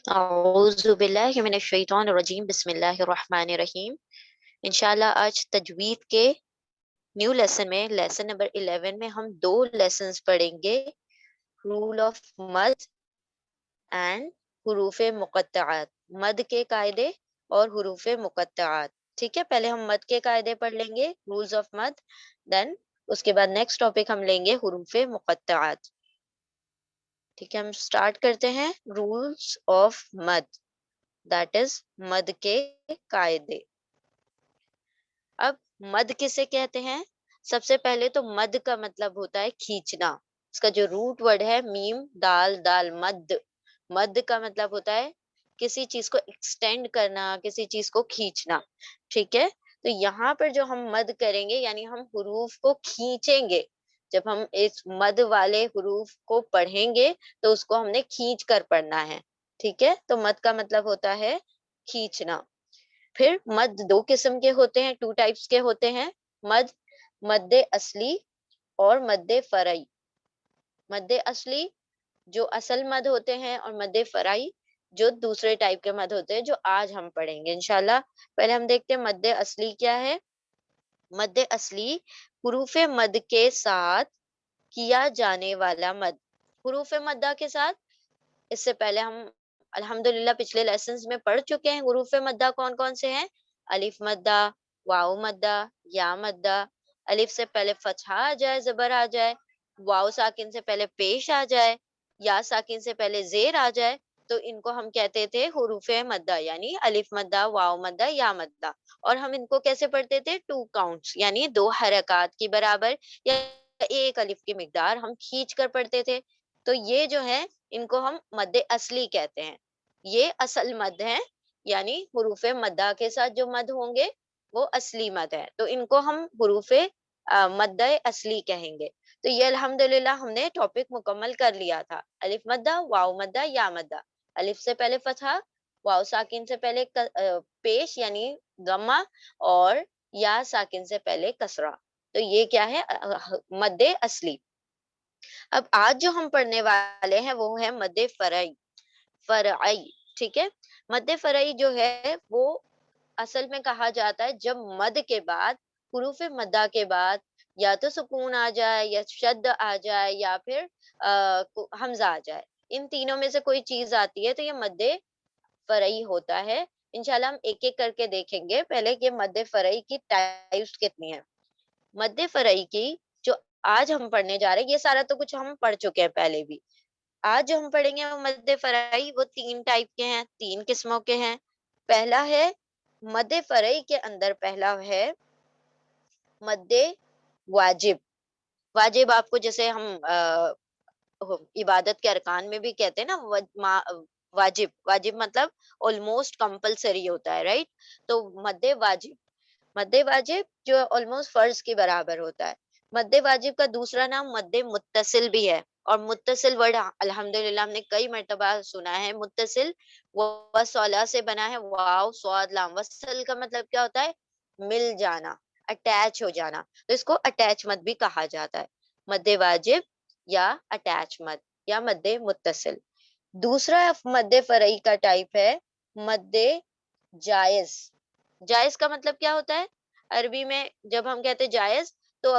اعوذ باللہ من الشیطان الرجیم، بسم اللہ الرحمن الرحیم۔ انشاءاللہ آج تجوید کے نیو لیسن میں لیسن نمبر 11 میں ہم دو لیسنز پڑھیں گے، رول آف مد اینڈ حروف مقطعات، مد کے قاعدے اور حروف مقطعات۔ ٹھیک ہے، پہلے ہم مد کے قاعدے پڑھ لیں گے، رولز آف مد، دین اس کے بعد نیکسٹ ٹاپک ہم لیں گے حروف مقطعات۔ ٹھیک ہے، ہم سٹارٹ کرتے ہیں رولز آف مد، دیٹ از مد کے قاعدے۔ اب مد کسے کہتے ہیں؟ سب سے پہلے تو مد کا مطلب ہوتا ہے کھینچنا۔ اس کا جو روٹ ورڈ ہے میم دال دال مد، مد کا مطلب ہوتا ہے کسی چیز کو ایکسٹینڈ کرنا، کسی چیز کو کھینچنا۔ ٹھیک ہے، تو یہاں پر جو ہم مد کریں گے یعنی ہم حروف کو کھینچیں گے، جب ہم اس مد والے حروف کو پڑھیں گے تو اس کو ہم نے کھینچ کر پڑھنا ہے۔ ٹھیک ہے، تو مد کا مطلب ہوتا ہے کھینچنا۔ پھر مد دو قسم کے ہوتے ہیں، ٹو ٹائپس کے ہوتے ہیں مد، مد اصلی اور مد فرعی۔ مد اصلی جو اصل مد ہوتے ہیں، اور مد فرعی جو دوسرے ٹائپ کے مد ہوتے ہیں جو آج ہم پڑھیں گے انشاءاللہ۔ پہلے ہم دیکھتے ہیں مد اصلی کیا ہے۔ مد اصلی حروف مد کے ساتھ کیا جانے والا مد۔ حروف مدہ کے ساتھ، اس سے پہلے ہم الحمدللہ پچھلے لیسنز میں پڑھ چکے ہیں حروف مدہ کون کون سے ہیں۔ الف مدہ، واو مدہ، یا مدہ۔ الف سے پہلے فتحہ آ جائے، زبر آ جائے، واو ساکن سے پہلے پیش آ جائے، یا ساکن سے پہلے زیر آ جائے، تو ان کو ہم کہتے تھے حروف مدہ، یعنی الف مدہ، واو مدہ، یا مدہ۔ اور ہم ان کو کیسے پڑھتے تھے؟ 2 کاؤنٹس، یعنی 2 حرکات کی برابر، یا ایک الف کی مقدار ہم کھینچ کر پڑھتے تھے۔ تو یہ جو ہے ان کو ہم مد اصلی کہتے ہیں، یہ اصل مد ہے، یعنی حروف مدہ کے ساتھ جو مد ہوں گے وہ اصلی مد ہے، تو ان کو ہم حروف مد اصلی کہیں گے۔ تو یہ الحمدللہ ہم نے ٹاپک مکمل کر لیا تھا، الف مدہ، واو مدہ، یا مدہ۔ الف سے پہلے فتحہ، واو ساکن سے پہلے پیش یعنی ضمہ، اور یا ساکن سے پہلے کسرہ۔ تو یہ کیا ہے؟ مد اصلی۔ اب آج جو ہم پڑھنے والے ہیں وہ ہے مد فرعی، فرعی۔ ٹھیک ہے، مد فرعی جو ہے وہ اصل میں کہا جاتا ہے جب مد کے بعد، حروف مدہ کے بعد یا تو سکون آ جائے، یا شد آ جائے، یا پھر حمزہ آ جائے، ان تینوں میں سے کوئی چیز آتی ہے تو یہ مد فرعی ہوتا ہے۔ انشاءاللہ ہم ایک ایک کر کے دیکھیں گے، پہلے کہ مد فرعی کی ٹائپس کتنی ہیں۔ مد فرعی کی جو آج ہم پڑھنے جا رہے ہیں، یہ سارا تو کچھ ہم پڑھ چکے ہیں پہلے بھی۔ آج جو ہم پڑھیں گے وہ مد فرعی، وہ 3 ٹائپ کے ہیں، 3 قسموں کے ہیں۔ پہلا ہے مد فرعی کے اندر، پہلا ہے مد واجب۔ واجب آپ کو جیسے ہم عبادت کے ارکان میں بھی کہتے ہیں نا، واجب، واجب مطلب آلموسٹ کمپلسری ہوتا ہے، رائٹ؟ تو مد واجب، مد واجب جو آلموسٹ فرض کے برابر ہوتا ہے۔ مد واجب کا دوسرا نام مد متصل بھی ہے، اور متصل ورڈ الحمدللہ ہم نے کئی مرتبہ سنا ہے۔ متصل وہ صلا سے بنا ہے، واو صاد لام۔ وصل کا مطلب کیا ہوتا ہے؟ مل جانا، اٹیچ ہو جانا، تو اس کو اٹیچ مد بھی کہا جاتا ہے، مد واجب یا اٹیچ مد یا مد متصل۔ دوسرا مد فرعی کا ٹائپ ہے مد جائز۔ جائز کا مطلب کیا ہوتا ہے؟ عربی میں جب ہم کہتے جائز تو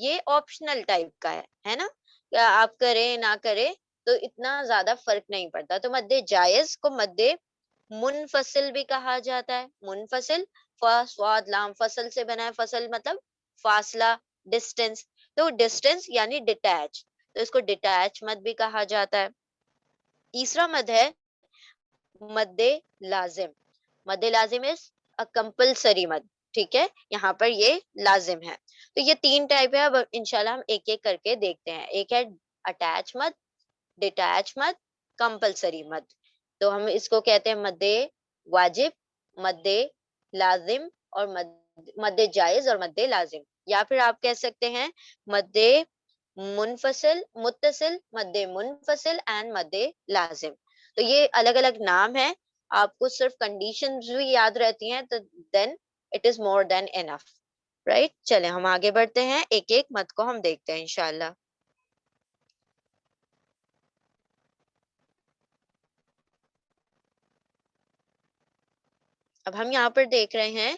یہ آپشنل ٹائپ کا ہے نا، کیا آپ کریں نہ کریں تو اتنا زیادہ فرق نہیں پڑتا۔ تو مد جائز کو مد منفصل بھی کہا جاتا ہے۔ منفصل، فا صاد لام، فصل سے بنا ہے، فصل مطلب فاصلہ، ڈسٹینس، تو ڈسٹینس یعنی ڈیٹیچ، تو اس کو ڈیٹیچ مد بھی کہا جاتا ہے۔ تیسرا مد ہے مد لازم۔ مد لازم از کمپلسری مد، ٹھیک ہے، یہاں پر یہ لازم ہے۔ تو یہ 3 ٹائپ ہے، اب انشاءاللہ ہم ایک ایک کر کے دیکھتے ہیں۔ ایک ہے اٹیچ مد، ڈیٹیچ مد، کمپلسری مد۔ تو ہم اس کو کہتے ہیں مد واجب، مد لازم، اور مد جائز اور مد لازم، یا پھر آپ کہہ سکتے ہیں مد منفصل، متصل، مد منفصل اینڈ مد لازم۔ تو یہ الگ الگ نام ہے، آپ کو صرف کنڈیشنز بھی یاد رہتی ہیں تو then it is more then enough, right? چلیں ہم آگے بڑھتے ہیں، ایک ایک مد کو ہم دیکھتے ہیں انشاءاللہ۔ اب ہم یہاں پر دیکھ رہے ہیں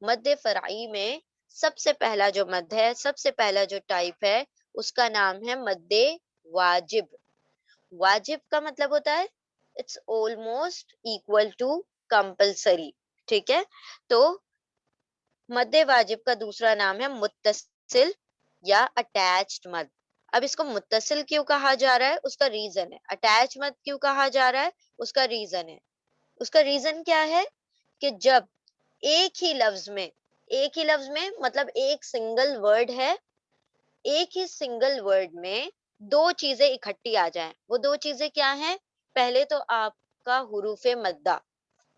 مد فرعی میں سب سے پہلا جو مد ہے، سب سے پہلا جو ٹائپ ہے، اس کا نام ہے مد واجب. واجب کا مطلب ہوتا ہے it's almost equal to compulsory. ٹھیک ہے، تو مد واجب کا دوسرا نام ہے متصل یا اٹیچڈ مد. اب اس کو متصل کیوں کہا جا رہا ہے، اس کا ریزن ہے. اٹیچ مد کیوں کہا جا رہا ہے، اس کا ریزن ہے. اس کا ریزن کیا ہے کہ جب ایک ہی لفظ میں مطلب ایک سنگل ورڈ ہے، ایک ہی سنگل ورڈ میں دو چیزیں اکٹھی آ جائیں. وہ دو چیزیں کیا ہیں؟ پہلے تو آپ کا حروف مدہ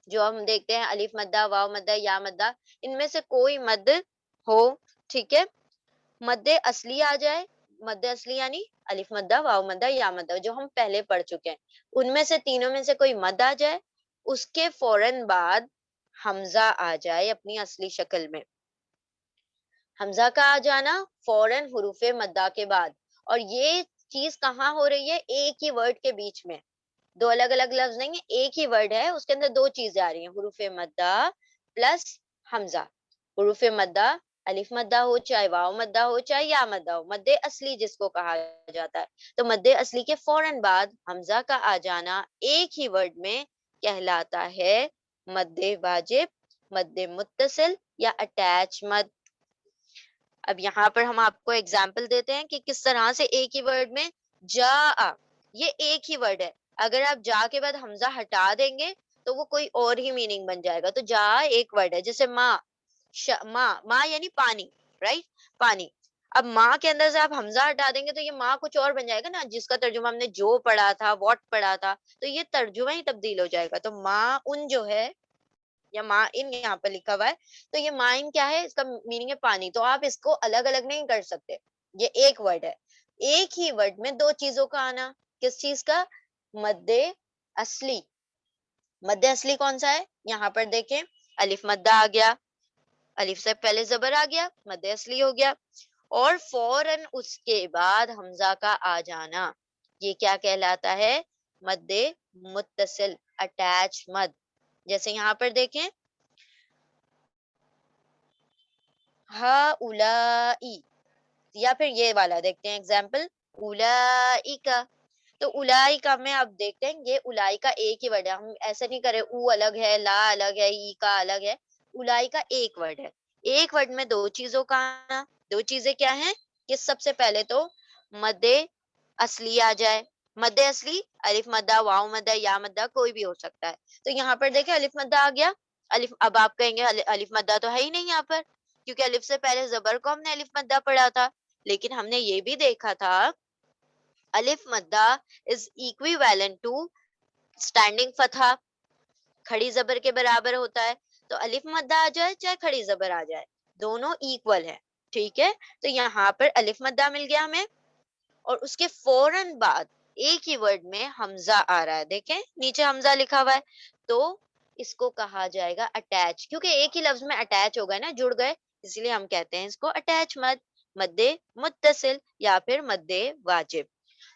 جو ہم دیکھتے ہیں، الف مدہ، واو مدہ، یا مدہ، ان میں سے کوئی مد ہو. ٹھیک ہے، مد اصلی آ جائے. مد اصلی یعنی الف مدہ، واو مدہ، یا مدہ، جو ہم پہلے پڑھ چکے ہیں. ان میں سے تینوں میں سے کوئی مد آ جائے، اس کے فوراً بعد حمزہ آ جائے اپنی اصلی شکل میں. حمزہ کا آ جانا فوراً حروف مدہ کے بعد. اور یہ چیز کہاں ہو رہی ہے؟ ایک ہی ورڈ کے بیچ میں. دو الگ الگ لفظ نہیں ہے، ایک ہی ورڈ ہے، اس کے اندر دو چیزیں آ رہی ہیں، حروف مدہ پلس حمزہ. حروف مدہ الف مدہ ہو، چاہے واو مدہ ہو، چاہے یا مدہ ہو، مد اصلی جس کو کہا جاتا ہے. تو مد اصلی کے فوراً بعد حمزہ کا آ جانا ایک ہی ورڈ میں کہلاتا ہے مد واجب، مد متصل یا اٹیچ مد. اب یہاں پر ہم آپ کو ایگزامپل دیتے ہیں کہ کس طرح سے ایک ہی ورڈ میں جا، یہ ایک ہی ورڈ ہے، اگر آپ جا کے بعد حمزہ ہٹا دیں گے تو وہ کوئی اور ہی میننگ بن جائے گا. تو جا ایک ورڈ ہے، جیسے ماں، ماں یعنی پانی، رائٹ، پانی. اب ماں کے اندر سے آپ حمزہ ہٹا دیں گے تو یہ ماں کچھ اور بن جائے گا نا، جس کا ترجمہ ہم نے جو پڑھا تھا، واٹ پڑھا تھا، تو یہ ترجمہ ہی تبدیل ہو جائے گا. تو ماں ان جو ہے، یا ماں ان یہاں پہ لکھا ہوا ہے، تو یہ ماں ان کیا ہے؟ اس کا میننگ ہے پانی. تو آپ اس کو الگ الگ نہیں کر سکتے، یہ ایک ورڈ ہے. ایک ہی ورڈ میں دو چیزوں کا آنا، کس چیز کا؟ مد اصلی. مد اصلی کون سا ہے؟ یہاں پر دیکھیں، الف مدہ آ گیا، الف سے پہلے زبر آ گیا، مد اصلی ہو گیا. اور فوراً اس کے بعد حمزہ کا آ جانا، یہ کیا کہلاتا ہے؟ مد متصل، اٹیچ مد. جیسے یہاں پر دیکھیں، ہا اولائی، یا پھر یہ والا دیکھتے ہیں ایگزامپل، اولائکا. تو اولائکا میں آپ دیکھتے ہیں یہ الائی کا ایک ہی ورڈ ہے. ہم ایسا نہیں کرے او الگ ہے، لا الگ ہے، ای کا الگ ہے. الائی کا ایک ورڈ ہے. ایک ورڈ میں دو چیزوں کا آنا. دو چیزیں کیا ہیں؟ کہ سب سے پہلے تو مد اصلی آ جائے. مد اصلی الف مدہ، واو مدہ، یا مدہ، کوئی بھی ہو سکتا ہے. تو یہاں پر دیکھیں الف مدہ آ گیا. الف، اب آپ کہیں گے الف مدہ تو ہے ہی نہیں یہاں پر، کیونکہ الف سے پہلے زبر کو ہم نے الف مدہ پڑھا تھا. لیکن ہم نے یہ بھی دیکھا تھا الف مدہ از ایکویویلنٹ ٹو اسٹینڈنگ فتحہ، کھڑی زبر کے برابر ہوتا ہے. تو الف مدہ آ جائے چاہے کھڑی زبر آ جائے، دونوں ایکول ہے. ٹھیک ہے، تو یہاں پر الف مدہ مل گیا ہمیں، اور اس کے فوراً بعد ایک ہی ورڈ میں حمزہ آ رہا ہے. دیکھیں نیچے حمزہ لکھا ہوا ہے، تو اس کو کہا جائے گا اٹیچ، کیونکہ ایک ہی لفظ میں اٹیچ ہو گئے نا، جڑ گئے، اس لیے ہم کہتے ہیں اس کو اٹیچ مد، مد متصل یا پھر مد واجب.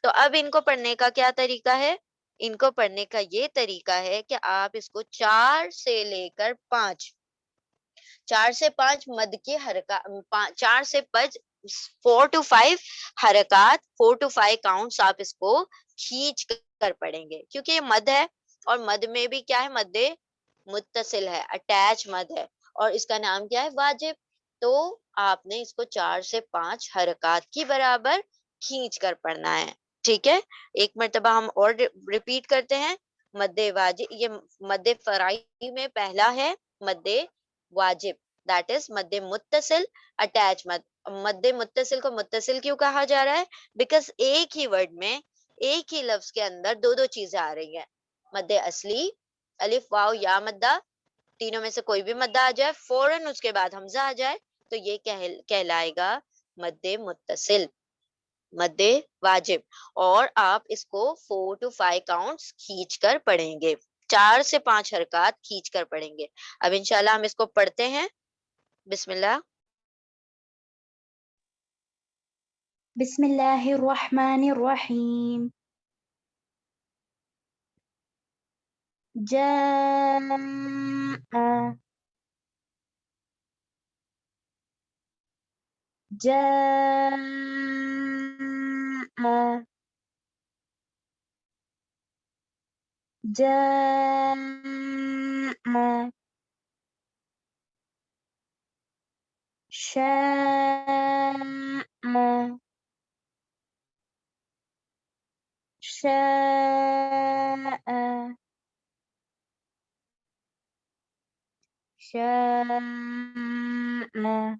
تو اب ان کو پڑھنے کا کیا طریقہ ہے؟ ان کو پڑھنے کا یہ طریقہ ہے کہ آپ اس کو 4 سے لے کر 5، 4 سے 5 مد کے حرکات، 4 سے 5 4 to 5 حرکات، 4 to 5 کاؤنٹس آپ اس کو کھینچ کر پڑھیں گے، کیونکہ یہ مد ہے، اور مد میں بھی کیا ہے؟ مد متصل ہے، اٹیچ مد ہے، اور اس کا نام کیا ہے؟ واجب. تو آپ نے اس کو 4 سے 5 حرکات کی برابر کھینچ کر پڑھنا ہے. ٹھیک ہے، ایک مرتبہ ہم اور ریپیٹ کرتے ہیں. مد واجب، یہ مد فرعی میں پہلا ہے مد واجب، دیٹ از مد متصل اٹیچ مد. مد متصل کو متصل کیوں کہا جا رہا ہے؟ بیکاز ایک ہی ورڈ میں، ایک ہی لفظ کے اندر دو دو چیزیں آ رہی ہیں. مد اصلی الف واو یا مدہ، تینوں میں سے کوئی بھی مدہ آ جائے، فوراً اس کے بعد حمزہ آ جائے، تو یہ کہلائے گا مد متصل، مد واجب. اور آپ اس کو 4 to 5 کاؤنٹس کھینچ کر پڑھیں گے، 4 سے 5 حرکات کھینچ کر پڑھیں گے. اب انشاءاللہ ہم اس کو پڑھتے ہیں. بسم اللہ. بسم اللہ الرحمن الرحیم. جاء جاء جاء شاء شاء شاء ماء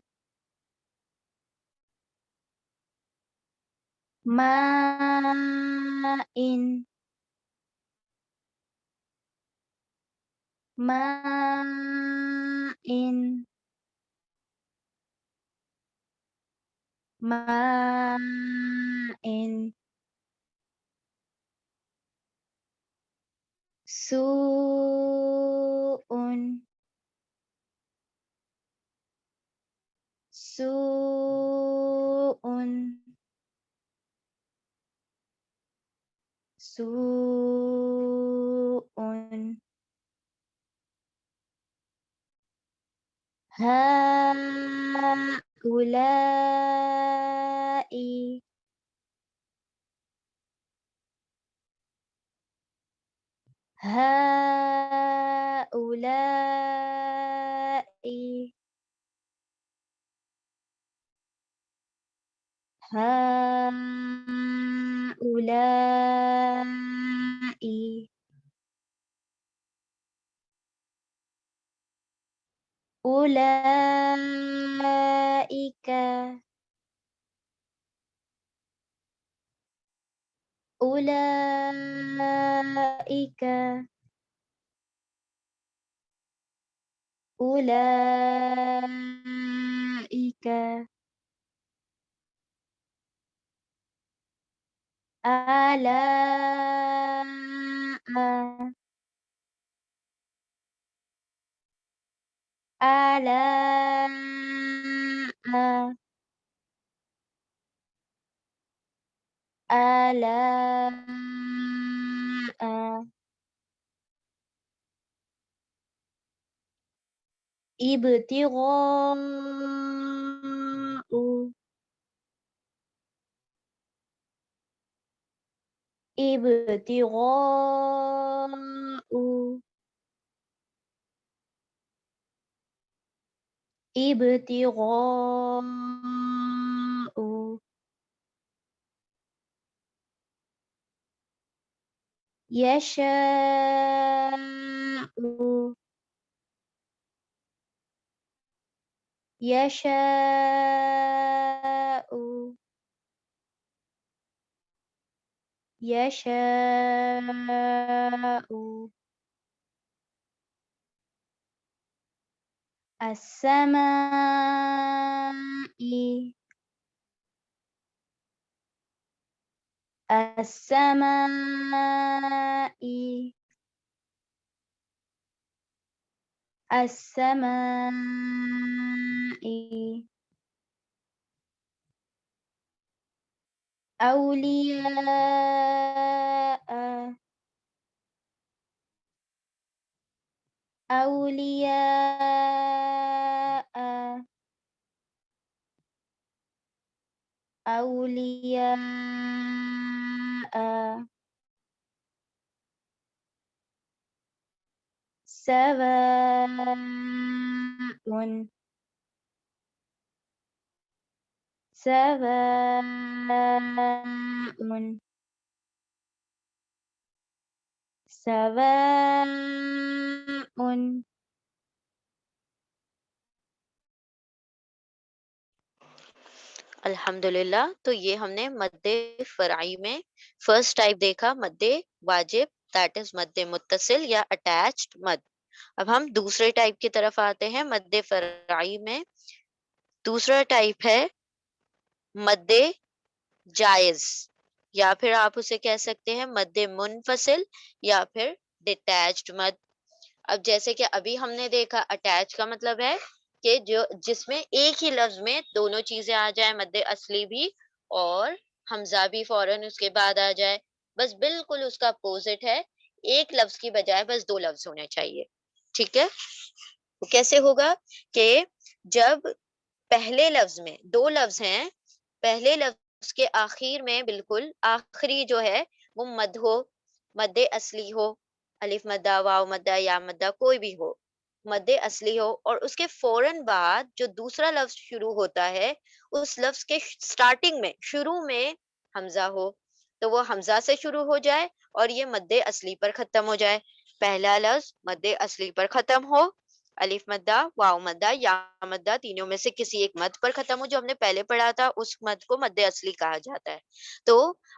ماء ماء سوء سوء سوء هؤلاء هؤلاء هؤلاء أولئك أولئك أولئك آلاء آلاء آلاء ابتغاء ابتغاء ابتغاء يشاء يشاء يشاء السماء السماء السماء أولياء أولياء أولياء سواء سواء سواء الحمدللہ. تو یہ ہم نے مد فرعی میں فرسٹ ٹائپ دیکھا، مد واجب، دیٹ از مد متصل یا اٹیچڈ مد. اب ہم دوسرے ٹائپ کی طرف آتے ہیں. مد فرعی میں دوسرا ٹائپ ہے مد جائز، یا پھر آپ اسے کہہ سکتے ہیں مد منفصل یا پھر ڈیٹیچڈ مد. اب جیسے کہ ابھی ہم نے دیکھا اٹیچ کا مطلب ہے کہ جس میں ایک ہی لفظ میں دونوں چیزیں آ جائیں، مد اصلی بھی اور حمزہ بھی فوراً اس کے بعد آ جائے. بس بالکل اس کا اپوزٹ ہے ایک لفظ کی بجائے بس 2 لفظ ہونے چاہیے. ٹھیک ہے. وہ کیسے ہوگا کہ جب پہلے لفظ میں 2 لفظ ہیں، پہلے لفظ کے آخر میں بالکل آخری جو ہے وہ مد ہو، مد اصلی ہو، الف مدہ، واو مدہ، یا مدہ، کوئی بھی ہو، مد اصلی ہو، اور اس کے فوراً بعد جو دوسرا لفظ شروع ہوتا ہے اس لفظ کے سٹارٹنگ میں، شروع میں حمزہ ہو، تو وہ حمزہ سے شروع ہو جائے اور یہ مد اصلی پر ختم ہو جائے. پہلا لفظ مد اصلی پر ختم ہو، الف مدہ، واو مدہ، یا مدہ، تینوں میں سے کسی ایک مد پر ختم ہو. جو ہم نے پہلے پڑھا تھا اس مد کو مد اصلی کہا جاتا ہے. تو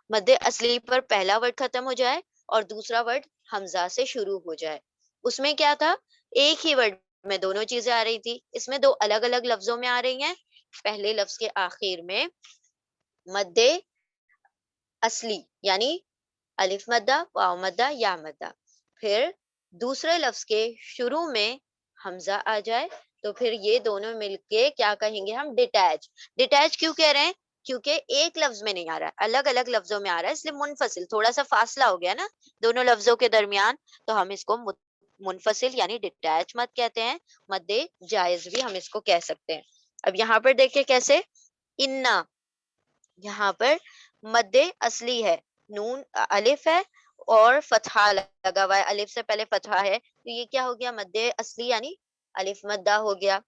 مد اصلی پر پہلا ورڈ ختم ہو جائے اور دوسرا ورڈ حمزہ سے شروع ہو جائے. اس میں کیا تھا، ایک ہی ورڈ میں دونوں چیزیں آ رہی تھی، اس میں 2 الگ الگ لفظوں میں آ رہی ہیں. پہلے لفظ کے آخر میں مد اصلی یعنی الف مدہ، واو مدہ، یا مدہ، پھر دوسرے لفظ کے شروع میں حمزہ آ جائے، تو پھر یہ دونوں مل کے کیا کہیں گے ہم، ڈیٹیچ. ڈیٹیچ کیوں کہہ رہے ہیں، کیونکہ ایک لفظ میں نہیں آ رہا ہے، الگ الگ لفظوں میں آ رہا ہے، اس لیے منفصل، تھوڑا سا فاصلہ ہو گیا نا دونوں لفظوں کے درمیان، تو ہم اس کو منفصل یعنی ڈیٹیچ مد کہتے ہیں. مد جائز بھی ہم اس کو کہہ سکتے ہیں. اب یہاں پر دیکھیں کیسے، انا، یہاں پر مد اصلی ہے، نون الف ہے اور فتحہ لگا ہوا ہے، الف سے پہلے فتحہ ہے، تو یہ کیا ہو گیا، مد اصلی یعنی الف مدہ ہو گیا.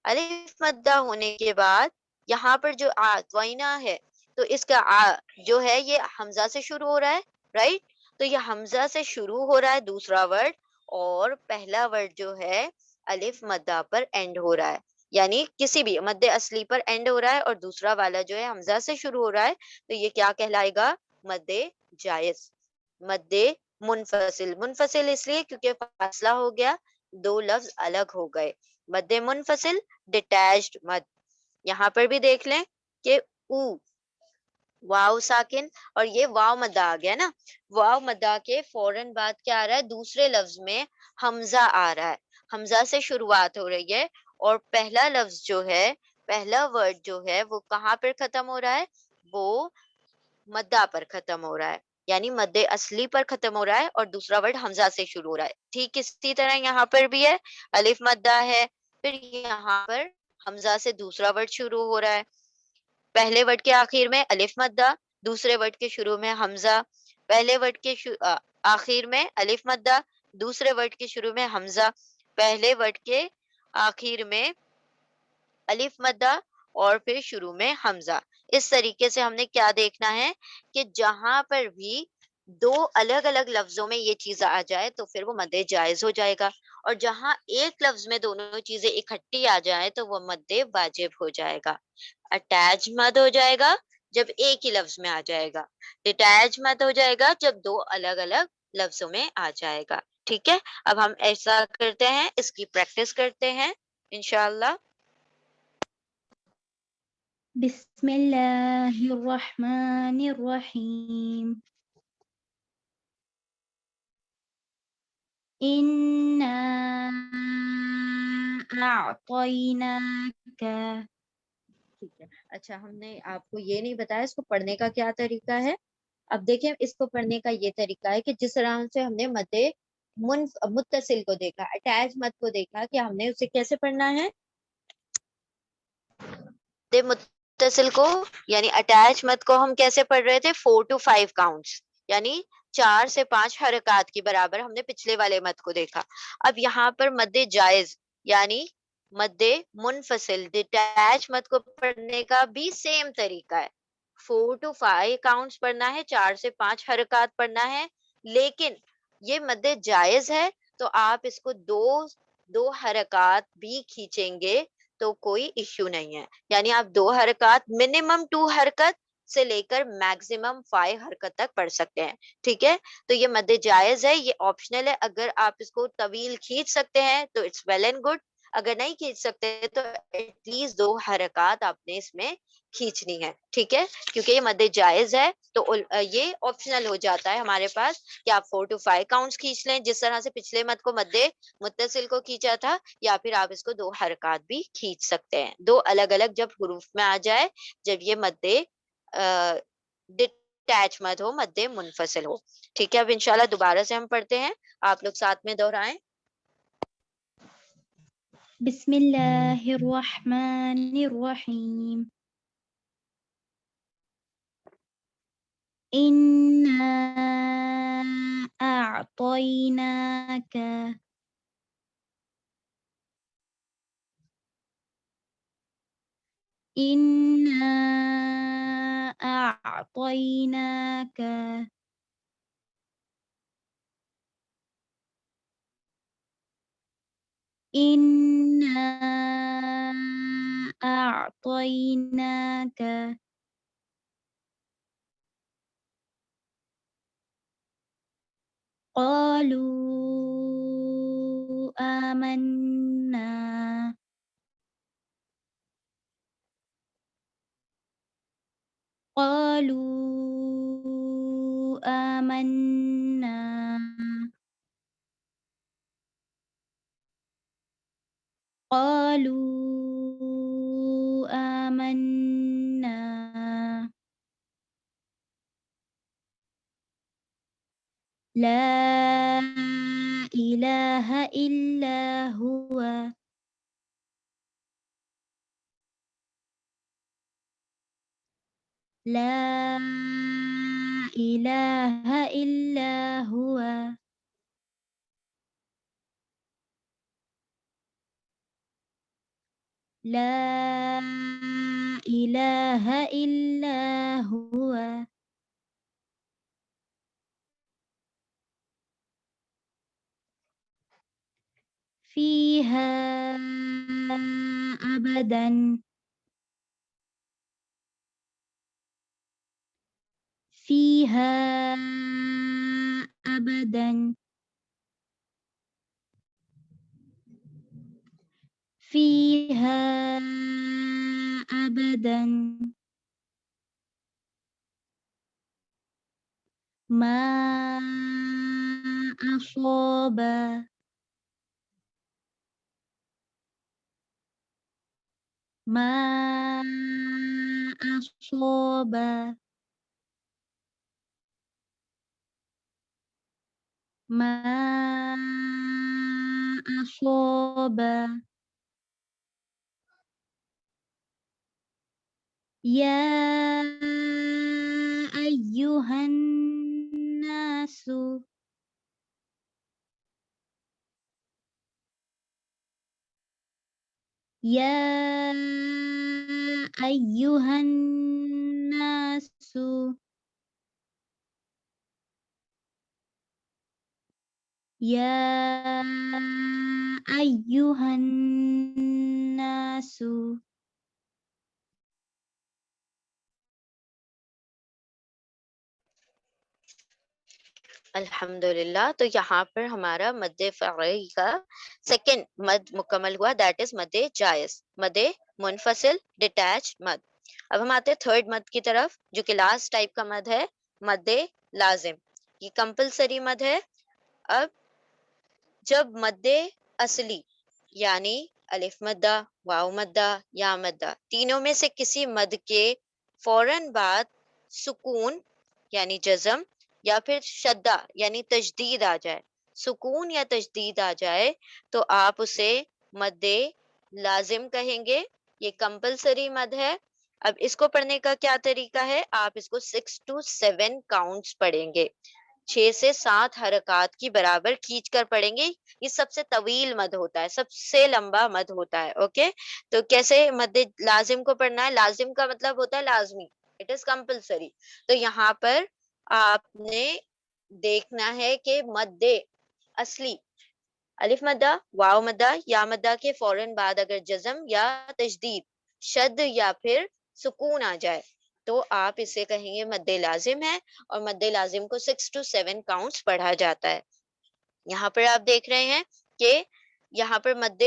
الف مدہ ہونے کے بعد یہاں پر جو آتوائنا ہے، تو اس کا جو ہے یہ حمزہ سے شروع ہو رہا ہے، رائٹ. تو یہ حمزہ سے شروع ہو رہا ہے دوسرا ورڈ، اور پہلا ورڈ جو ہے الف مدہ پر اینڈ ہو رہا ہے، یعنی کسی بھی مد اصلی پر اینڈ ہو رہا ہے اور دوسرا والا جو ہے حمزہ سے شروع ہو رہا ہے، تو یہ کیا کہلائے گا، مد جائز. مد منفصل، منفصل اس لیے کیونکہ فاصلہ ہو گیا، 2 لفظ الگ ہو گئے. مد منفصل، ڈیٹیچڈ مد. یہاں پر بھی دیکھ لیں کہ او، واو ساکن، اور یہ واو مدہ آ گیا نا، واو مدہ کے فوراً بعد کیا آ رہا ہے، دوسرے لفظ میں حمزہ آ رہا ہے، حمزہ سے شروعات ہو رہی ہے، اور پہلا لفظ جو ہے، پہلا ورڈ جو ہے وہ کہاں پر ختم ہو رہا ہے، وہ مدہ پر ختم ہو رہا ہے، یعنی مد اصلی پر ختم ہو رہا ہے اور دوسرا ورڈ حمزہ سے شروع ہو رہا ہے. ٹھیک اسی طرح یہاں پر بھی ہے، الف مدہ ہے، پھر یہاں پر حمزہ سے دوسرا ورڈ شروع ہو رہا ہے، پہلے ورڈ کے آخر میں الف مدہ، دوسرے ورڈ کے شروع میں حمزہ، پہلے ورڈ کے آخر میں الف مدہ، دوسرے ورڈ کے شروع میں حمزہ، پہلے ورڈ کے آخر میں الف مدہ اور پھر شروع میں حمزہ. اس طریقے سے ہم نے کیا دیکھنا ہے کہ جہاں پر بھی 2 الگ الگ لفظوں میں یہ چیز آ جائے تو پھر وہ مد جائز ہو جائے گا، اور جہاں ایک لفظ میں دونوں چیزیں اکٹھی آ جائیں تو وہ مد واجب ہو جائے گا. اٹیچ مد ہو جائے گا جب ایک ہی لفظ میں آ جائے گا، ڈیٹیچ مد ہو جائے گا جب 2 الگ الگ لفظوں میں آ جائے گا. ٹھیک ہے. اب ہم ایسا کرتے ہیں، اس کی پریکٹس کرتے ہیں انشاءاللہ. بسم الله الرحمن الرحيم. إنا أعطيناك. ٹھیک ہے. اچھا، ہم نے آپ کو یہ نہیں بتایا اس کو پڑھنے کا کیا طریقہ ہے. اب دیکھیں اس کو پڑھنے کا یہ طریقہ ہے کہ جس طرح سے ہم نے مد متصل کو دیکھا، اٹیچ مد کو دیکھا، کہ ہم نے اسے کیسے پڑھنا ہے، متصل کو یعنی اٹیچ مد کو ہم کیسے پڑھ رہے تھے، 4 to 5 کاؤنٹس، یعنی 4 سے 5 حرکات کی برابر ہم نے پچھلے والے مد کو دیکھا. اب یہاں پر مد جائز یعنی مد منفصل ڈیٹیچ مد کو پڑھنے کا بھی سیم طریقہ ہے، 4 to 5 کاؤنٹس پڑھنا ہے، 4 سے 5 حرکات پڑھنا ہے، لیکن یہ مد جائز ہے تو آپ اس کو دو حرکات بھی کھینچیں گے تو کوئی ایشو نہیں ہے، یعنی آپ 2 حرکات، منیمم 2 حرکت سے لے کر میکسیمم 5 حرکت تک پڑھ سکتے ہیں. ٹھیک ہے. تو یہ مد جائز ہے، یہ آپشنل ہے، اگر آپ اس کو طویل کھینچ سکتے ہیں تو اٹس ویل اینڈ گڈ، اگر نہیں کھینچ سکتے تو ایٹ لیسٹ 2 حرکات آپ نے اس میں کھینچنی ہے. ٹھیک ہے. کیونکہ یہ مد جائز ہے تو یہ آپشنل ہو جاتا ہے ہمارے پاس کہ آپ 4 to 5 کاؤنٹس کھینچ لیں جس طرح سے پچھلے مد کو مد متصل کو کھینچا تھا، یا پھر آپ اس کو 2 حرکات بھی کھینچ سکتے ہیں، 2 الگ الگ جب حروف میں آ جائے، جب یہ مد ڈٹیچ مد ہو, مد منفصل ہو. ٹھیک ہے, اب انشاءاللہ دوبارہ سے ہم پڑھتے ہیں, آپ لوگ ساتھ میں دہرائیں. بسم اللہ الرحمن الرحیم. إنا أعطيناك إنا أعطيناك إنا أعطيناك قالوا آمنا قالوا آمنا قالوا آمنا لا إله إلا هو لا إله إلا هو لا إله إلا هو فيها أبدا فيها أبدا فيها أبدا ما أصاب ما أصاب ما أصاب يا أيها الناس يا أيها الناس يا أيها الناس الحمدللہ. تو یہاں پر ہمارا مد فرعی کا سیکنڈ مد مکمل ہوا, دیٹ از مد جائز, مد منفصل ڈٹیچ مد. اب ہم آتے ہیں تھرڈ مد کی طرف, جو کہ لاسٹ ٹائپ کا مد ہے, مد لازم. یہ کمپلسری مد ہے. اب جب مد اصلی یعنی الف مدہ, واو مدہ, یا مدہ, تینوں میں سے کسی مد کے فوراً بعد سکون یعنی جزم یا پھر شدہ یعنی تشدید آ جائے, سکون یا تشدید آ جائے, تو آپ اسے مد لازم کہیں گے. یہ کمپلسری مد ہے. اب اس کو پڑھنے کا کیا طریقہ ہے, آپ اس کو 6 to 7 کاؤنٹس پڑھیں گے, 6 سے 7 حرکات کی برابر کھینچ کر پڑھیں گے. یہ سب سے طویل مد ہوتا ہے, سب سے لمبا مد ہوتا ہے. اوکے, تو کیسے مد لازم کو پڑھنا ہے؟ لازم کا مطلب ہوتا ہے لازمی, اٹ از کمپلسری. تو یہاں پر آپ نے دیکھنا ہے کہ مد اصلی الف مدہ, واو مدہ, یا مدہ کے فوراً بعد اگر جزم یا تشدید, شد یا پھر سکون آ جائے, تو آپ اسے کہیں گے مد لازم ہے, اور مد لازم کو 6 to 7 کاؤنٹس پڑھا جاتا ہے. یہاں پر آپ دیکھ رہے ہیں کہ یہاں پر مد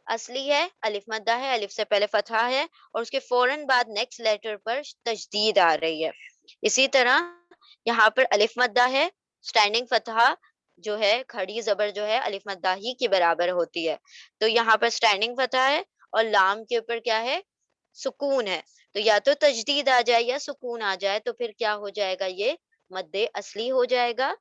اصلی ہے, الف مدہ ہے, الف سے پہلے فتحہ ہے, اور اس کے فوراً بعد نیکسٹ لیٹر پر تشدید آ رہی ہے. اسی طرح یہاں پر الف مدہ ہے, سٹینڈنگ فتحہ جو ہے, کھڑی زبر جو ہے الف مدہ ہی کے برابر ہوتی ہے, تو یہاں پر سٹینڈنگ فتحہ ہے, اور لام کے اوپر کیا ہے, سکون ہے. تو یا تو تجدید آ جائے یا سکون آ جائے تو پھر کیا ہو جائے گا، یہ مد اصلی ہو جائے گا،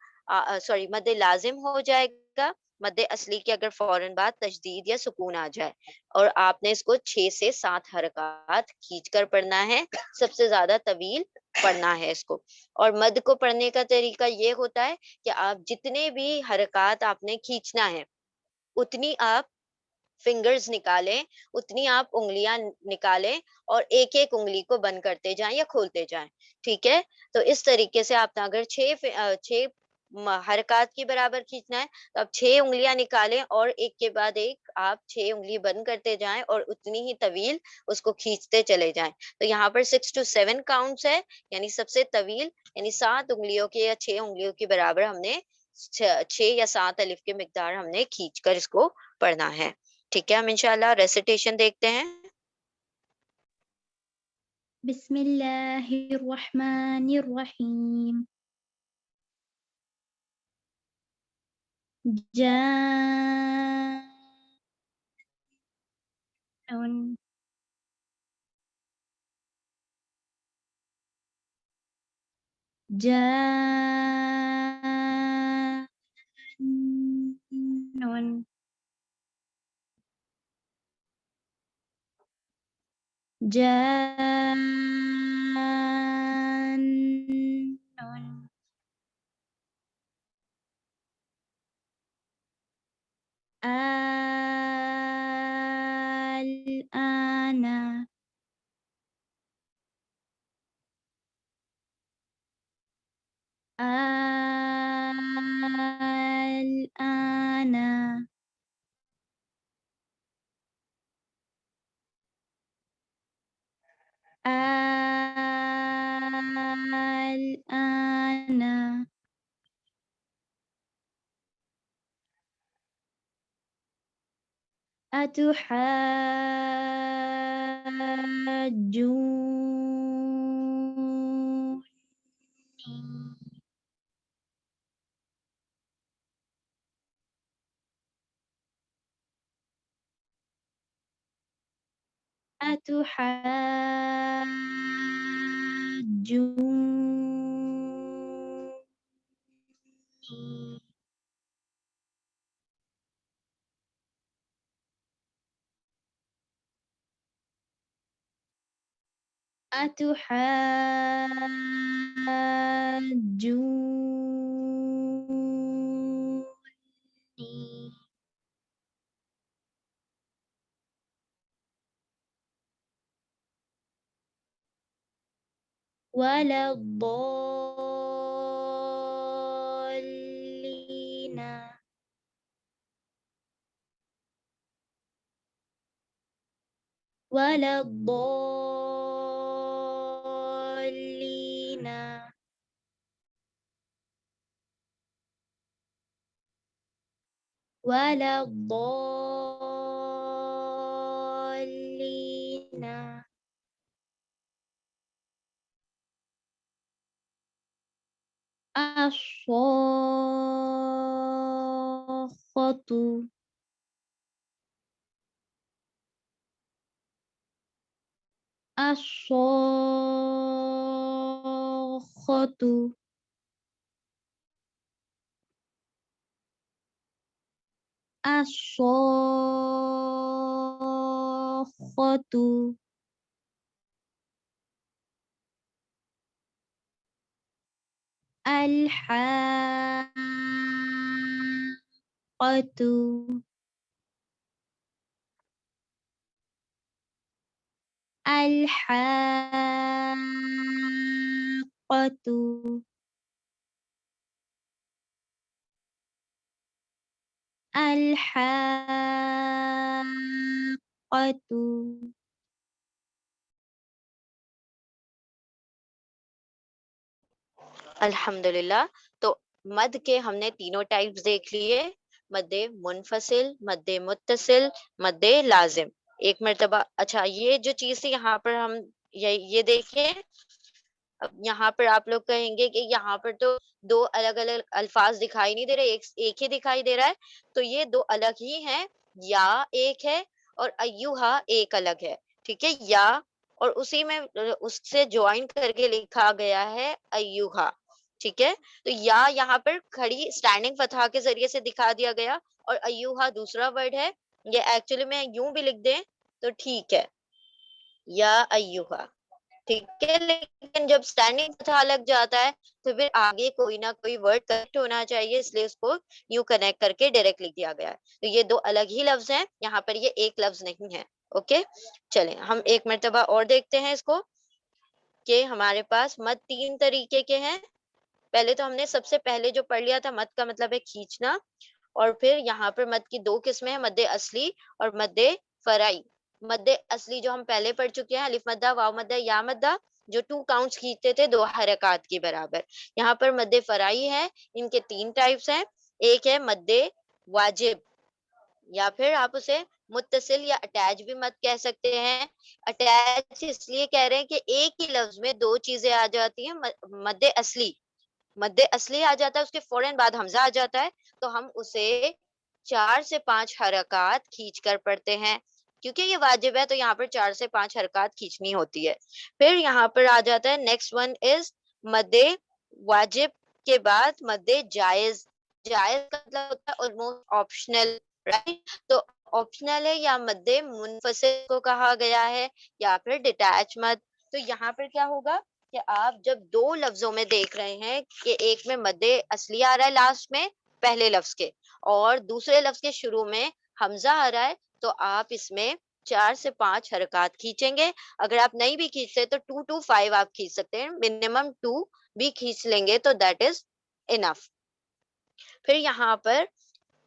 سوری مد لازم ہو جائے گا. مد اصلی کے اگر فوراً بعد تجدید یا سکون آ جائے، اور آپ نے اس کو 6 سے 7 حرکات کھینچ کر پڑھنا ہے، سب سے زیادہ طویل پڑھنا ہے اس کو. اور مد کو پڑھنے کا طریقہ یہ ہوتا ہے کہ آپ جتنے بھی حرکات آپ نے کھینچنا ہے اتنی آپ فنگرز نکالیں، اتنی آپ انگلیاں نکالیں، اور ایک ایک انگلی کو بند کرتے جائیں یا کھولتے جائیں. ٹھیک ہے؟ تو اس طریقے سے آپ نے اگر 6 حرکات کی برابر کھینچنا ہے تو آپ 6 انگلیاں نکالیں اور ایک کے بعد ایک آپ 6 انگلی بند کرتے جائیں اور اتنی ہی طویل اس کو کھینچتے چلے جائیں. تو یہاں پر 6 to 7 کاؤنٹس ہے، یعنی سب سے طویل، یعنی 7 انگلیوں کے یا 6 انگلیوں کے برابر ہم نے 6 یا 7 الف کی مقدار ہم نے کھینچ کر اس کو پڑھنا ہے. ٹھیک ہے، ہم انشاءاللہ ریسیٹیشن دیکھتے ہیں. بسم اللہ الرحمن الرحیم. جان جان جان الآن الآن الآن أتحاجوني أتحاجوني أتحاجوني ولا الضالين ولا الضالين ولا الضالين الصاخة الصاخة الصاخة الحاقة الحاقة الحاقة الحمدللہ. تو مد کے ہم نے تینوں ٹائپس دیکھ لیے، مد منفصل، مد متصل، مد لازم. ایک مرتبہ اچھا یہ جو چیز تھی یہاں پر ہم یہ دیکھیں. اب یہاں پر آپ لوگ کہیں گے کہ یہاں پر تو دو الگ الگ الفاظ دکھائی نہیں دے رہے، ایک ہی دکھائی دے رہا ہے. تو یہ دو الگ ہی ہیں، یا ایک ہے اور ایوہا ایک الگ ہے. ٹھیک ہے، یا اور اسی میں اس سے جوائن کر کے لکھا گیا ہے ایوہا. ٹھیک ہے, تو یا یہاں پر کھڑی اسٹینڈنگ فتح کے ذریعے سے دکھا دیا گیا, اور ایوہا دوسرا ورڈ ہے. یہ ایکچولی میں یوں بھی لکھ دیں تو ٹھیک ہے, یا ایوہا. ٹھیک ہے, لیکن جب اسٹینڈنگ فتح لگ جاتا ہے تو پھر آگے کوئی نہ کوئی ورڈ کنیکٹ ہونا چاہیے, اس لیے اس کو یوں کنیکٹ کر کے ڈائریکٹ لکھ دیا گیا ہے. تو یہ دو الگ ہی لفظ ہیں, یہاں پر یہ ایک لفظ نہیں ہے. اوکے, چلیں ہم ایک مرتبہ اور دیکھتے ہیں اس کو, کہ ہمارے پاس مد 3 طریقے کے ہیں. پہلے تو ہم نے سب سے پہلے جو پڑھ لیا تھا, مد کا مطلب ہے کھینچنا, اور پھر یہاں پر مد کی 2 قسمیں ہیں, مد اصلی اور مد فرعی. مد اصلی جو ہم پہلے پڑھ چکے ہیں, الف مدہ, واو مدہ, یا مدہ, جو 2 کاؤنٹس کھینچتے تھے 2 حرکات کے برابر. یہاں پر مد فرعی ہے, ان کے 3 ٹائپس ہیں. ایک ہے مد واجب, یا پھر آپ اسے متصل یا اٹیچ بھی مد کہہ سکتے ہیں. اٹیچ اس لیے کہہ رہے ہیں کہ ایک ہی لفظ میں 2 چیزیں آ جاتی ہیں. مد اصلی, مد اصلی آ جاتا ہے, اس کے فوراً بعد حمزہ آ جاتا ہے, تو ہم اسے 4 سے 5 حرکات کھینچ کر پڑھتے ہیں. کیونکہ یہ واجب ہے تو یہاں پر 4 سے 5 حرکات کھینچنی ہوتی ہے. پھر یہاں پر آ جاتا ہے نیکسٹ ون از مد واجب کے بعد مد جائز. جائز کا مطلب ہوتا ہے آلموسٹ آپشنل, رائٹ. تو آپشنل ہے, یا مد منفصل کو کہا گیا ہے, یا پھر ڈیٹیچ مد. تو یہاں پر کیا ہوگا کہ آپ جب 2 لفظوں میں دیکھ رہے ہیں کہ ایک میں مد اصلی آ رہا ہے لاسٹ میں پہلے لفظ کے, اور دوسرے لفظ کے شروع میں حمزہ آ رہا ہے, تو آپ اس میں 4 سے 5 حرکات کھینچیں گے. اگر آپ نہیں بھی کھینچتے تو 2 to 5 آپ کھینچ سکتے ہیں, منیمم 2 بھی کھینچ لیں گے تو دیٹ از انف. پھر یہاں پر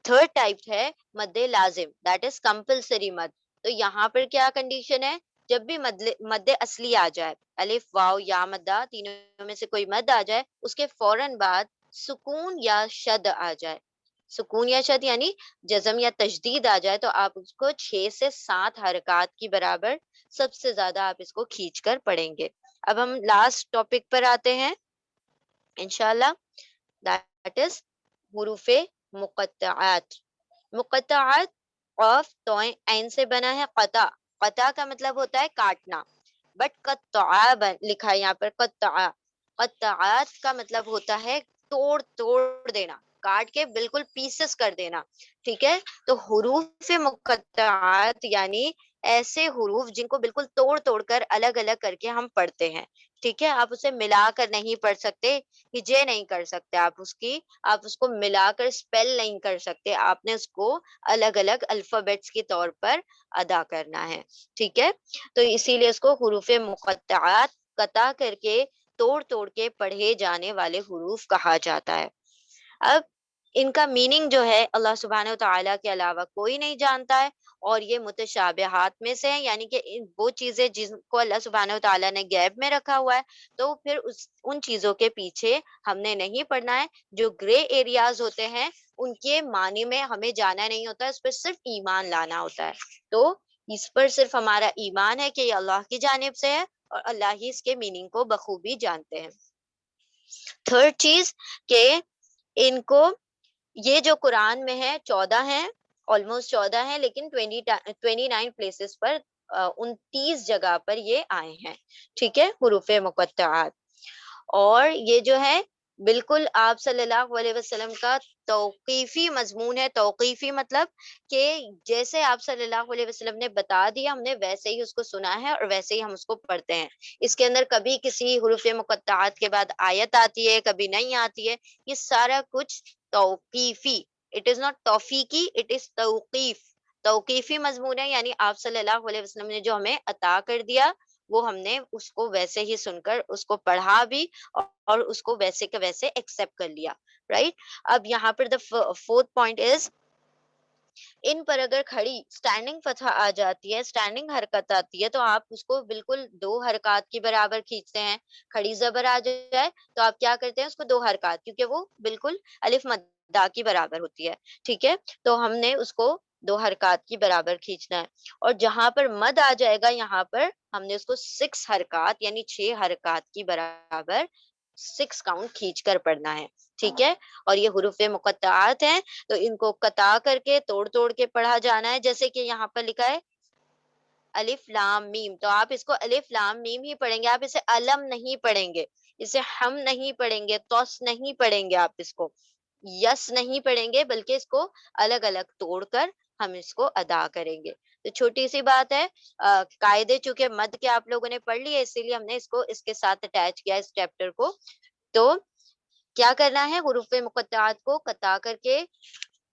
تھرڈ ٹائپ ہے مد لازم, دیٹ از کمپلسری مد. تو یہاں پر کیا کنڈیشن ہے, جب بھی مد اصلی آ جائے, الف واو یا مدہ تینوں میں سے کوئی مد آ جائے, اس کے فوراً بعد سکون یا شد آ جائے. سکون یا شد یعنی جزم یا تشدید آ جائے, تو آپ اس کو 6 سے 7 حرکات کی برابر سب سے زیادہ آپ اس کو کھینچ کر پڑھیں گے. اب ہم لاسٹ ٹاپک پر آتے ہیں انشاءاللہ, دیٹ از حروف مقطعات. مقطعات قاف توئیں عین سے بنا ہے. قطع, قطع کا مطلب ہوتا ہے کاٹنا, بٹ قطع لکھا ہے یہاں پر قطع. قطعات کا مطلب ہوتا ہے توڑ توڑ دینا, کاٹ کے بالکل پیسز کر دینا. ٹھیک ہے, تو حروف مقطعات یعنی ایسے حروف جن کو بالکل توڑ توڑ کر الگ الگ کر کے ہم پڑھتے ہیں. ٹھیک ہے, آپ اسے ملا کر نہیں پڑھ سکتے, ہجے نہیں کر سکتے آپ اس کی, آپ اس کو ملا کر اسپیل نہیں کر سکتے, آپ نے اس کو الگ الگ الفابیٹس کے طور پر ادا کرنا ہے. ٹھیک ہے, تو اسی لیے اس کو حروف مقطعات, قطع کر کے توڑ توڑ کے پڑھے جانے والے حروف کہا جاتا ہے. اب ان کا میننگ جو ہے اللہ سبحانہ و تعالیٰ کے علاوہ کوئی نہیں جانتا ہے, اور یہ متشابہات میں سے ہیں, یعنی کہ وہ چیزیں جن کو اللہ سبحانہ و تعالیٰ نے غیب میں رکھا ہوا ہے, تو پھر ان چیزوں کے پیچھے ہم نے نہیں پڑھنا ہے. جو گرے ایریاز ہوتے ہیں ان کے معنی میں ہمیں جانا نہیں ہوتا, اس پر صرف ایمان لانا ہوتا ہے. تو اس پر صرف ہمارا ایمان ہے کہ یہ اللہ کی جانب سے ہے, اور اللہ ہی اس کے میننگ کو بخوبی جانتے ہیں. تھرڈ چیز کہ ان کو یہ جو قرآن میں ہے 14 ہیں, آلموسٹ 14 ہیں, لیکن 29 پلیسز پر 29 جگہ پر یہ آئے ہیں. ٹھیک ہے, حروف مقطعات. اور یہ جو ہے بالکل آپ صلی اللہ علیہ وسلم کا توقیفی مضمون ہے. توقیفی مطلب کہ جیسے آپ صلی اللہ علیہ وسلم نے بتا دیا, ہم نے ویسے ہی اس کو سنا ہے اور ویسے ہی ہم اس کو پڑھتے ہیں. اس کے اندر کبھی کسی حروف مقطعات کے بعد آیت آتی ہے, کبھی نہیں آتی ہے. یہ سارا کچھ توقیفی, اٹ از ناٹ توفیقی, اٹ از توقیف. توقیفی مضمون ہے, یعنی آپ صلی اللہ علیہ وسلم نے جو ہمیں عطا کر دیا وہ ہم نے اس کو ویسے ہی سن کر اس کو پڑھا بھی, اور اس کو ویسے کے ویسے ایکسپٹ کر لیا. رائٹ. اب یہاں پر دا فورتھ پوائنٹ از, ان پر اگر کھڑی اسٹینڈنگ فتح آ جاتی ہے, اسٹینڈنگ حرکت آتی ہے, تو آپ اس کو بالکل 2 حرکات کی برابر کھینچتے ہیں. کھڑی زبر آ جائے تو آپ کیا کرتے ہیں, اس کو 2 حرکات, کیونکہ وہ بالکل الف مدہ کی برابر ہوتی ہے. ٹھیک ہے, تو ہم نے اس کو 2 حرکات کی برابر کھینچنا ہے. اور جہاں پر مد آ جائے گا یہاں پر ہم نے اس کو 6 حرکات یعنی 6 حرکات کی برابر 6 کاؤنٹ کھینچ کر پڑھنا ہے. ٹھیک ہے, اور یہ حروف مقطعات ہیں, تو ان کو قطع کر کے توڑ توڑ کے پڑھا جانا ہے. جیسے کہ یہاں پر لکھا ہے الف لام میم، تو آپ اس کو الف لام میم ہی پڑھیں گے، آپ اسے علم نہیں پڑھیں گے، اسے ہم نہیں پڑھیں گے، توس نہیں پڑھیں گے، آپ اس کو یس نہیں پڑھیں گے، بلکہ اس کو الگ الگ توڑ کر ہم اس کو ادا کریں گے۔ تو چھوٹی سی بات ہے، قاعدے چونکہ مد کے آپ لوگوں نے پڑھ لیے، اسی لیے ہم نے اس کو اس کے ساتھ اٹیچ کیا اس چیپٹر کو۔ تو کیا کرنا ہے، حروف مقطعات کو قطع کر کے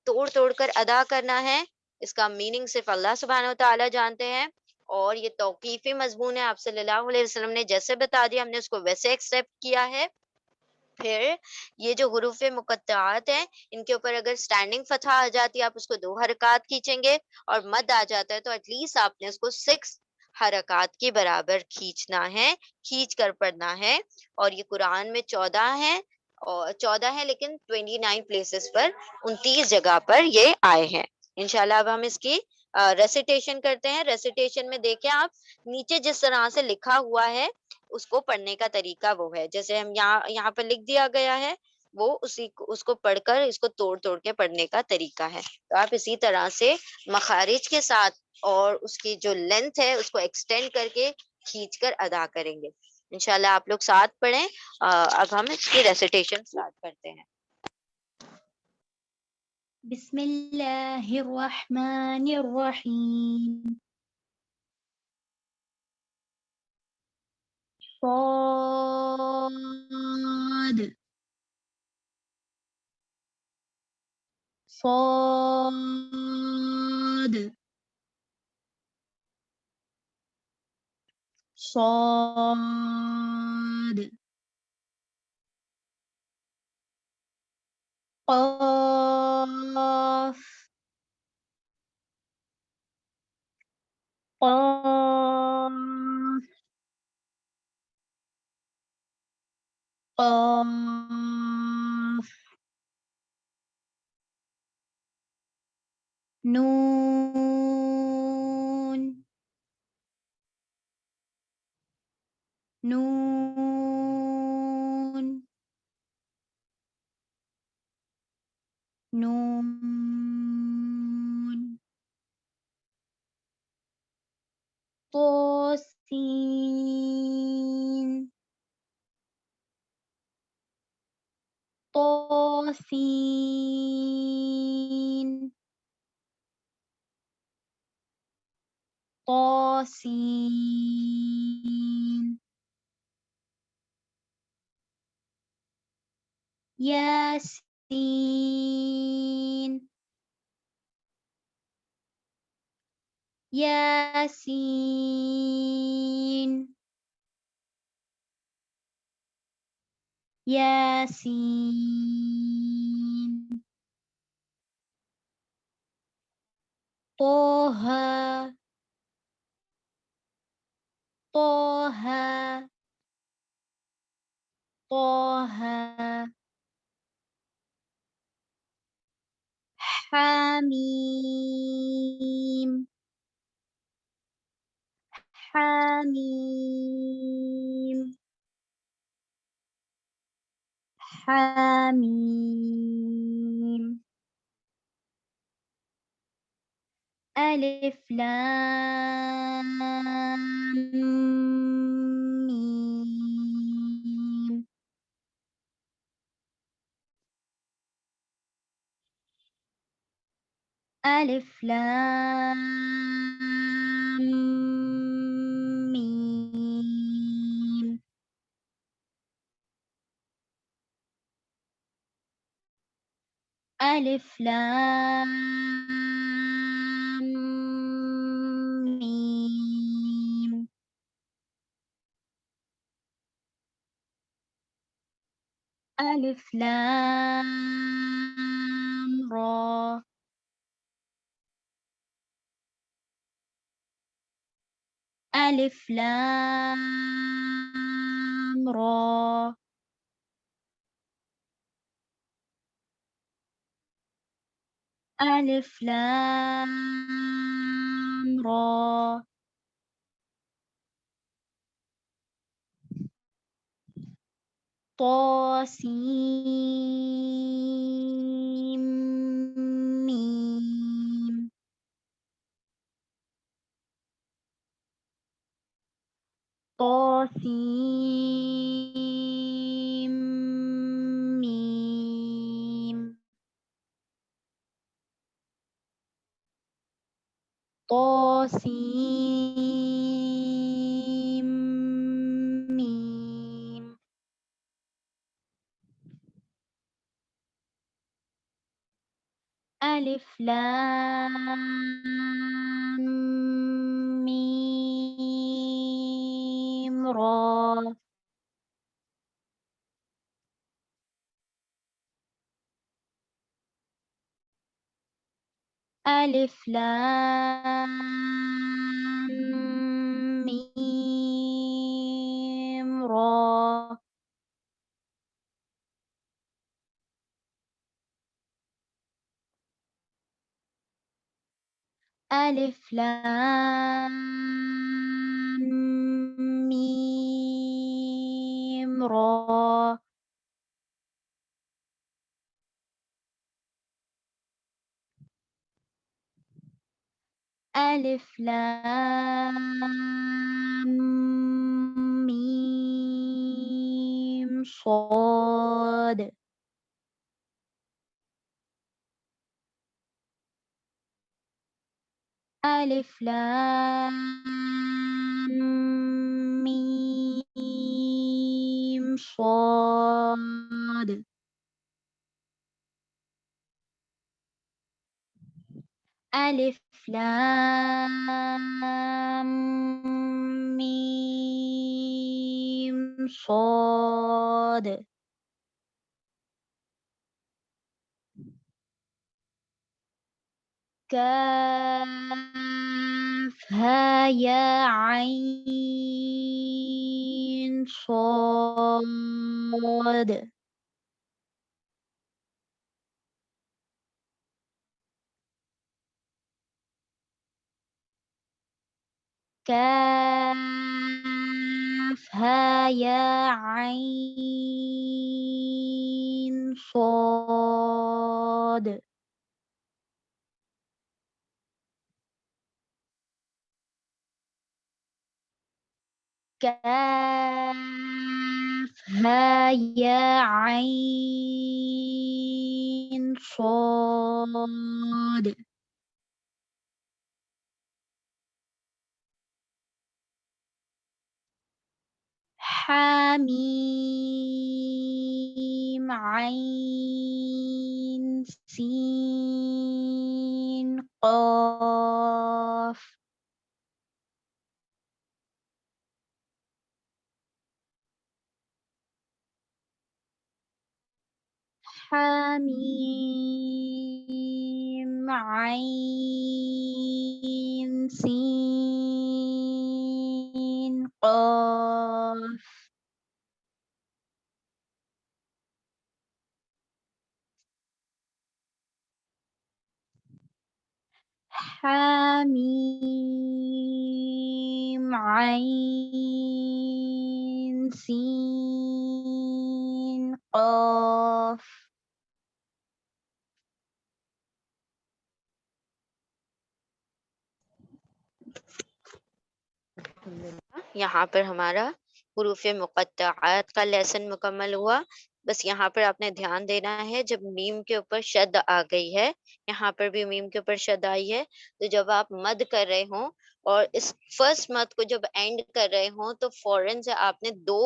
توڑ توڑ کر ادا کرنا ہے۔ اس کا میننگ صرف اللہ سبحانہ و تعالیٰ جانتے ہیں، اور یہ توقیفی مضمون ہے، آپ صلی اللہ علیہ وسلم نے جیسے بتا دیا ہم نے اس کو ویسے ایکسیپٹ کیا ہے۔ پھر یہ جو حروف مقطعات ہیں، ان کے اوپر اگر اسٹینڈنگ فتحہ آ جاتی ہے، آپ اس کو 2 حرکات کھینچیں گے، اور مد آ جاتا ہے تو ایٹ لیسٹ آپ نے اس کو 6 حرکات کے برابر کھینچنا ہے، کھینچ کر پڑھنا ہے۔ اور یہ قرآن میں 14 ہے، اور 14 ہے، لیکن 29 پلیسز پر، 29 جگہ پر یہ آئے ہیں۔ انشاءاللہ اب ہم اس کی ریسیٹیشن کرتے ہیں۔ ریسیٹیشن میں دیکھیں آپ، نیچے جس طرح سے لکھا ہوا ہے اس کو پڑھنے کا طریقہ وہ ہے، جیسے ہم یہاں پر لکھ دیا گیا ہے، وہ اس کو پڑھ کر اس کو توڑ توڑ کے پڑھنے کا طریقہ ہے۔ تو آپ اسی طرح سے مخارج کے ساتھ اور اس کی جو لینتھ ہے اس کو ایکسٹینڈ کر کے کھینچ کر ادا کریں گے۔ انشاءاللہ آپ لوگ ساتھ پڑھیں۔ اب ہم اس کی ریسیٹیشن سٹارٹ کرتے ہیں۔ بسم اللہ الرحمن الرحیم، صاد صاد صاد قاف قاف قاف نون نون نون طاسين طاسين طاسين ياسين ياسين ياسين طه طه طه حميم حميم حميم ألف لام ميم ألف لام ميم ألف لام ميم ألف لام را ألف لام را ألف لام را طاسيم ميم طاسيم ميم. ألف لام ميم را. ألف لام ميم را. ألف لام ميم را. ألف لام ميم صاد. ألف لام ميم صاد. ألف لام ميم صاد. كاف ها يا عين صاد. كاف ها يا عين صاد. كاف ها يا عين صاد. حميم عين سين قاف. حميم عين سين قاف. حميم عين سين قاف. یہاں پر ہمارا حروف مقطعات کا لیسن مکمل ہوا. بس یہاں پر آپ نے دھیان دینا ہے جب میم کے اوپر شد آ گئی ہے، یہاں پر بھی میم کے اوپر شد آئی ہے، تو جب آپ مد کر رہے ہوں اور اس فرسٹ مد کو جب اینڈ کر رہے ہوں تو فوراً سے آپ نے دو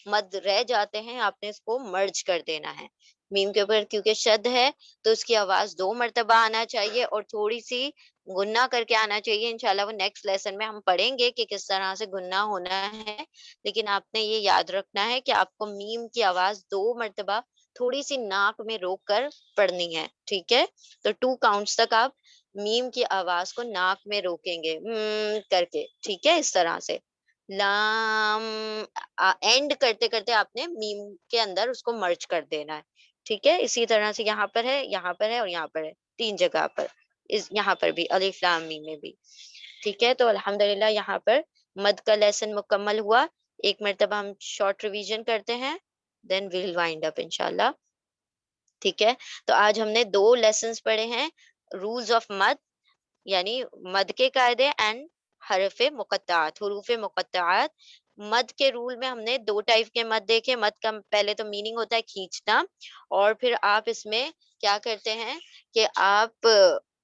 مد رہ جاتے ہیں، آپ نے اس کو مرج کر دینا ہے. میم کے اوپر کیونکہ شد ہے تو اس کی آواز دو مرتبہ آنا چاہیے اور تھوڑی سی گنا کر کے آنا چاہیے. انشاءاللہ وہ نیکسٹ لیسن میں ہم پڑھیں گے کہ کس طرح سے گنا ہونا ہے، لیکن آپ نے یہ یاد رکھنا ہے کہ آپ کو میم کی آواز دو مرتبہ تھوڑی سی ناک میں روک کر پڑھنی ہے. ٹھیک ہے، تو 2 کاؤنٹس تک آپ میم کی آواز کو ناک میں روکیں گے کر کے. ٹھیک ہے، اس طرح سے لام اینڈ کرتے کرتے آپ نے میم کے اندر اس کو مرج کر دینا ہے. ٹھیک ہے، اسی طرح سے یہاں پر ہے، یہاں پر ہے اور یہاں پر ہے، 3 جگہ پر، یہاں پر بھی الف لام میم میں بھی. ٹھیک ہے، تو الحمدللہ یہاں پر مد کا لیسن مکمل ہوا. ایک مرتبہ ہم شارٹ ریویژن کرتے ہیں، دین ویل وائنڈ اپ انشاءاللہ. ٹھیک ہے، تو آج ہم نے 2 لیسنز پڑھے ہیں، رولز آف مد یعنی مد کے قاعدے اینڈ حرف مقطعات، حروف مقطعات. مد کے رول میں ہم نے 2 ٹائپ کے مد دیکھے. مد کا پہلے تو میننگ ہوتا ہے کھینچنا، اور پھر آپ اس میں کیا کرتے ہیں کہ آپ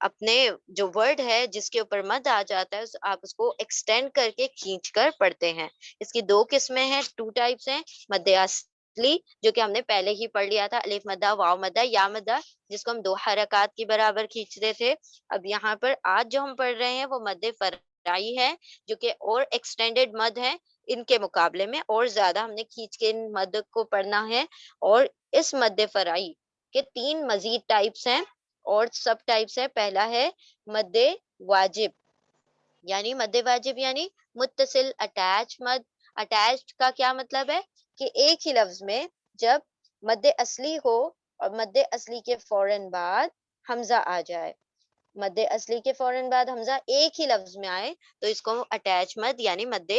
اپنے جو ورڈ ہے جس کے اوپر مد آ جاتا ہے آپ اس کو ایکسٹینڈ کر کے کھینچ کر پڑھتے ہیں. اس کی دو قسمیں ہیں, 2 ٹائپس ہیں. مد اصلی جو کہ ہم نے پہلے ہی پڑھ لیا تھا, الف مدہ, واو مدہ, یا مدہ, جس کو ہم 2 حرکات کی برابر کھینچتے تھے. اب یہاں پر آج جو ہم پڑھ رہے ہیں وہ مد فرعی ہے, جو کہ اور ایکسٹینڈڈ مد ہے ان کے مقابلے میں, اور زیادہ ہم نے کھینچ کے ان مد کو پڑھنا ہے. اور اس مد فرعی کے 3 مزید ٹائپس ہیں اور سب ٹائپس ہیں. پہلا ہے مد واجب, یعنی مد واجب یعنی متصل اٹیچ مد. اٹیچ کا کیا مطلب ہے کہ ایک ہی لفظ میں جب مد اصلی ہو اور مد اصلی کے فوراً بعد حمزہ آ جائے, مد اصلی کے فوراً بعد حمزہ ایک ہی لفظ میں آئے تو اس کو اٹیچ مد یعنی مد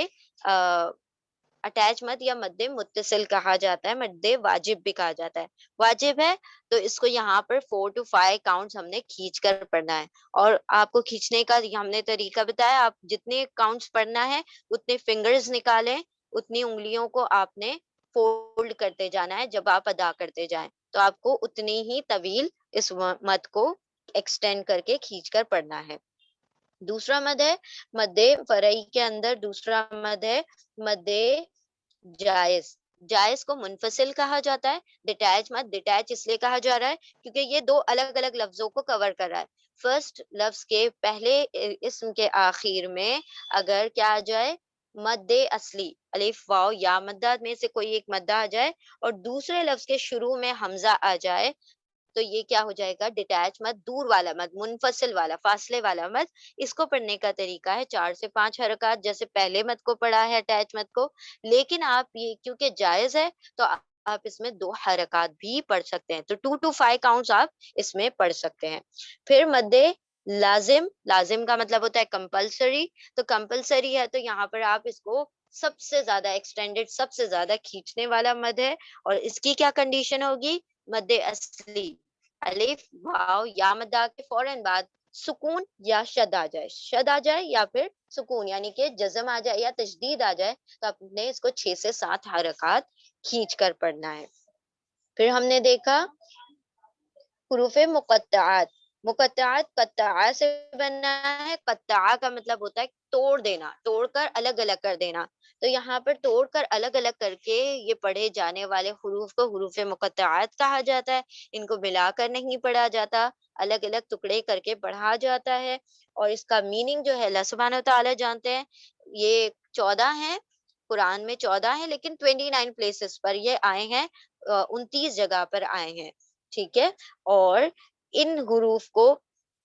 اٹیچ مد یا مد متصل کہا جاتا ہے. مد واجب بھی کہا جاتا ہے. واجب ہے تو اس کو یہاں پر 4 to 5 کاؤنٹس ہم نے کھینچ کر پڑھنا ہے, اور آپ کو کھینچنے کا ہم نے طریقہ بتایا. آپ جتنے کاؤنٹس پڑھنا ہے اتنے فنگرز نکالیں, اتنی انگلیوں کو آپ نے فولڈ کرتے جانا ہے. جب آپ ادا کرتے جائیں تو آپ کو اتنی ہی طویل اس مد کو ایکسٹینڈ کر کے کھینچ کر پڑھنا ہے. دوسرا مد ہے مد فرعی کے اندر, دوسرا مد ہے مد جائز. جائز کو منفصل کہا جاتا ہے. ڈیٹیچ مد ڈیٹیچ اس لیے کہا جا رہا ہے کیونکہ یہ 2 الگ الگ لفظوں کو کور کر رہا ہے. فرسٹ لفظ کے پہلے اسم کے آخر میں اگر کیا آ جائے, مد اصلی الف واو یا مدہ میں سے کوئی ایک مدہ آ جائے, اور دوسرے لفظ کے شروع میں حمزہ آ جائے, تو یہ کیا ہو جائے گا, ڈیٹیچ مد, دور والا مد, منفصل والا, فاصلے والا مد. اس کو پڑھنے کا طریقہ ہے 4 سے 5 حرکات, جیسے پہلے مد کو پڑھا ہے اٹیچ مد کو. لیکن آپ یہ کیونکہ جائز ہے تو آپ اس میں 2 حرکات بھی پڑھ سکتے ہیں, تو 2 to 5 کاؤنٹس آپ اس میں پڑھ سکتے ہیں. پھر مد لازم, لازم کا مطلب ہوتا ہے کمپلسری, تو کمپلسری ہے تو یہاں پر آپ اس کو سب سے زیادہ ایکسٹینڈڈ, سب سے زیادہ کھینچنے والا مد ہے. اور اس کی کیا کنڈیشن ہوگی, مد اصلی الف واو یا مدہ کے فوراً بعد سکون یا شد آ جائے, شد آ جائے یا پھر سکون یعنی کہ جزم آ جائے یا تشدید آ جائے, تو آپ نے اس کو 6 سے 7 حرکات کھینچ کر پڑھنا ہے. پھر ہم نے دیکھا حروف مقطعات. مقطعات قطعہ سے بننا ہے. قطعہ کا مطلب ہوتا ہے توڑ دینا, توڑ کر الگ الگ کر دینا. تو یہاں پر توڑ کر الگ الگ کر کے یہ پڑھے جانے والے حروف کو حروف مقطعات کہا جاتا ہے. ان کو ملا کر نہیں پڑھا جاتا, الگ الگ ٹکڑے کر کے پڑھا جاتا ہے. اور اس کا میننگ جو ہے اللہ سبحانہ و تعالیٰ جانتے ہیں. یہ 14 ہیں, قرآن میں 14 ہیں, لیکن 29 پلیسز پر یہ آئے ہیں, 29 جگہ پر آئے ہیں. ٹھیک ہے, اور ان حروف کو,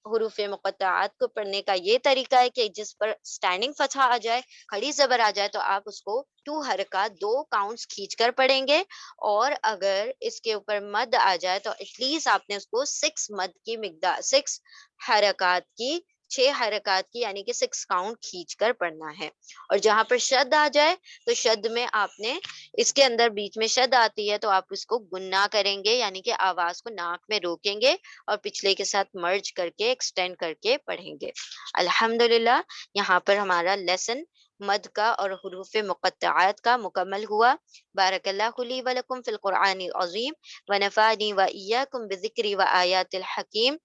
حروف مقطعات کو پڑھنے کا یہ طریقہ ہے کہ جس پر سٹینڈنگ فتحہ آ جائے, کھڑی زبر آ جائے, تو آپ اس کو 2 حرکات 2 کاؤنٹس کھینچ کر پڑھیں گے. اور اگر اس کے اوپر مد آ جائے تو ایٹ لیسٹ آپ نے اس کو 6 مد کی مقدار, 6 حرکات کی, 6 حرکات کی یعنی کہ 6 کاؤنٹ کھینچ کر پڑھنا ہے. اور جہاں پر شد آ جائے تو شد میں آپ نے, اس کے اندر بیچ میں شد آتی ہے تو آپ اس کو گنا کریں گے, یعنی کہ آواز کو ناک میں روکیں گے اور پچھلے کے ساتھ مرج کر کے ایکسٹینڈ کر کے پڑھیں گے. الحمدللہ یہاں پر ہمارا لیسن مد کا اور حروف مقطعات کا مکمل ہوا. بارک اللہ لی و لکم فی القرآن العظیم ونفعنی و ایاکم بذکری و آیات الحکیم.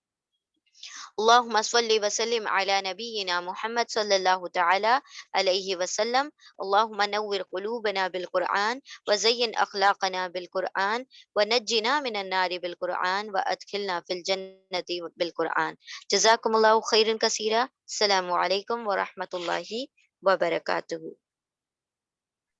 اللهم صل وسلم على نبينا محمد صلى الله تعالى عليه وسلم. اللهم نور قلوبنا بالقرآن وزين أخلاقنا بالقرآن ونجنا من النار بالقرآن وأدخلنا في الجنة بالقرآن. جزاكم الله خيرا كثيرا. السلام عليكم ورحمة الله وبركاته.